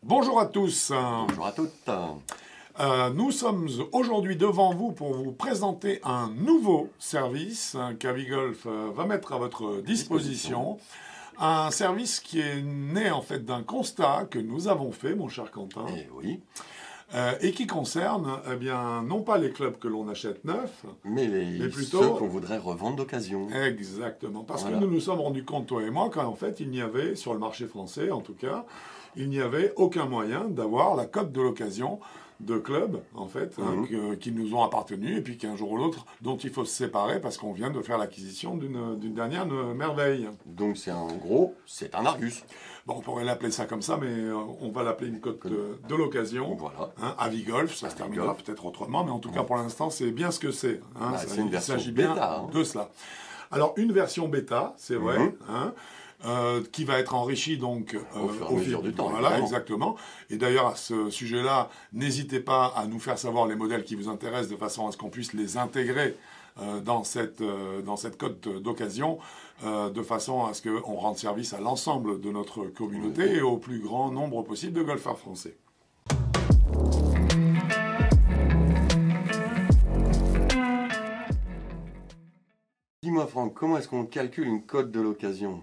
Bonjour à tous. Bonjour à toutes. Nous sommes aujourd'hui devant vous pour vous présenter un nouveau service qu'Avigolf va mettre à votre disposition. Un service qui est né en fait d'un constat que nous avons fait, mon cher Quentin. Eh oui. Et qui concerne, eh bien, non pas les clubs que l'on achète neufs, mais plutôt ceux qu'on voudrait revendre d'occasion. Exactement. Parce Voilà. que nous nous sommes rendus compte, toi et moi, qu'en fait, il n'y avait, sur le marché français en tout cas, il n'y avait aucun moyen d'avoir la cote de l'occasion de clubs, en fait, qui nous ont appartenu, et puis qu'un jour ou l'autre, dont il faut se séparer parce qu'on vient de faire l'acquisition d'une dernière merveille. Donc c'est un Argus. Bon, on pourrait l'appeler ça comme ça, mais on va l'appeler une cote de l'occasion. Voilà. Avigolf, ça se terminera peut-être autrement, mais en tout cas, pour l'instant, c'est bien ce que c'est. C'est une version il s'agit bien bêta, de cela. Alors, une version bêta, c'est vrai, qui va être enrichie donc au fur et à mesure du temps. Voilà, exactement. Et d'ailleurs, à ce sujet-là, n'hésitez pas à nous faire savoir les modèles qui vous intéressent de façon à ce qu'on puisse les intégrer dans cette cote d'occasion, de façon à ce qu'on rende service à l'ensemble de notre communauté et au plus grand nombre possible de golfeurs français. Dis-moi Franck, comment est-ce qu'on calcule une cote de l'occasion?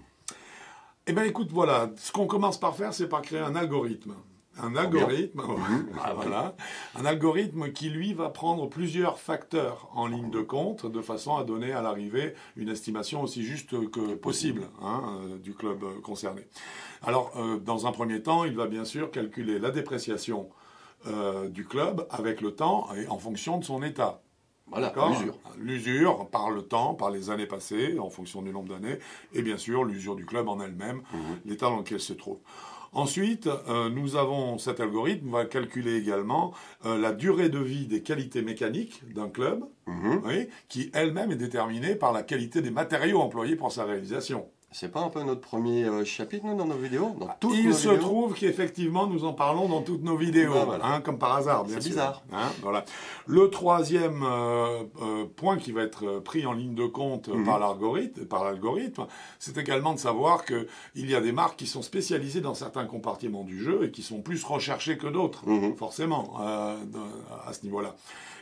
Eh bien écoute, voilà, ce qu'on commence par faire, c'est par créer un algorithme. Un algorithme, voilà, un algorithme qui, lui, va prendre plusieurs facteurs en ligne de compte de façon à donner à l'arrivée une estimation aussi juste que possible du club concerné. Alors, dans un premier temps, il va bien sûr calculer la dépréciation du club avec le temps et en fonction de son état. Voilà, l'usure. L'usure par le temps, par les années passées, en fonction du nombre d'années, et bien sûr l'usure du club en elle-même, l'état dans lequel il se trouve. Ensuite, nous avons cet algorithme va calculer également la durée de vie des qualités mécaniques d'un club, qui elle-même est déterminée par la qualité des matériaux employés pour sa réalisation. C'est pas un peu notre premier chapitre, nous, dans nos vidéos? Il se trouve qu'effectivement, nous en parlons dans toutes nos vidéos, comme par hasard, bien sûr. C'est bizarre. Voilà. Le troisième point qui va être pris en ligne de compte par l'algorithme, c'est également de savoir qu'il y a des marques qui sont spécialisées dans certains compartiments du jeu et qui sont plus recherchées que d'autres, forcément, à ce niveau-là.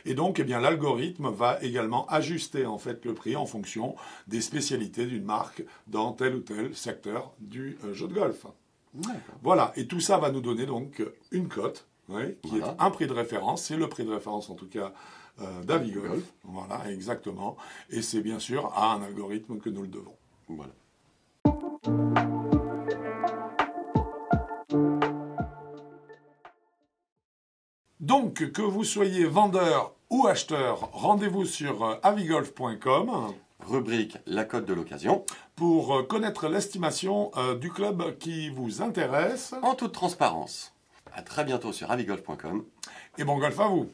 Et donc, eh bien, l'algorithme va également ajuster en fait le prix en fonction des spécialités d'une marque dans tel ou tel secteur du jeu de golf. Voilà, et tout ça va nous donner donc une cote, qui est un prix de référence, c'est le prix de référence en tout cas d'Avigolf. Voilà, exactement. Et c'est bien sûr à un algorithme que nous le devons. Voilà. Donc, que vous soyez vendeur ou acheteur, rendez-vous sur avigolf.com. Rubrique la cote de l'occasion. Pour connaître l'estimation du club qui vous intéresse. En toute transparence. À très bientôt sur avigolf.com. Et bon golf à vous!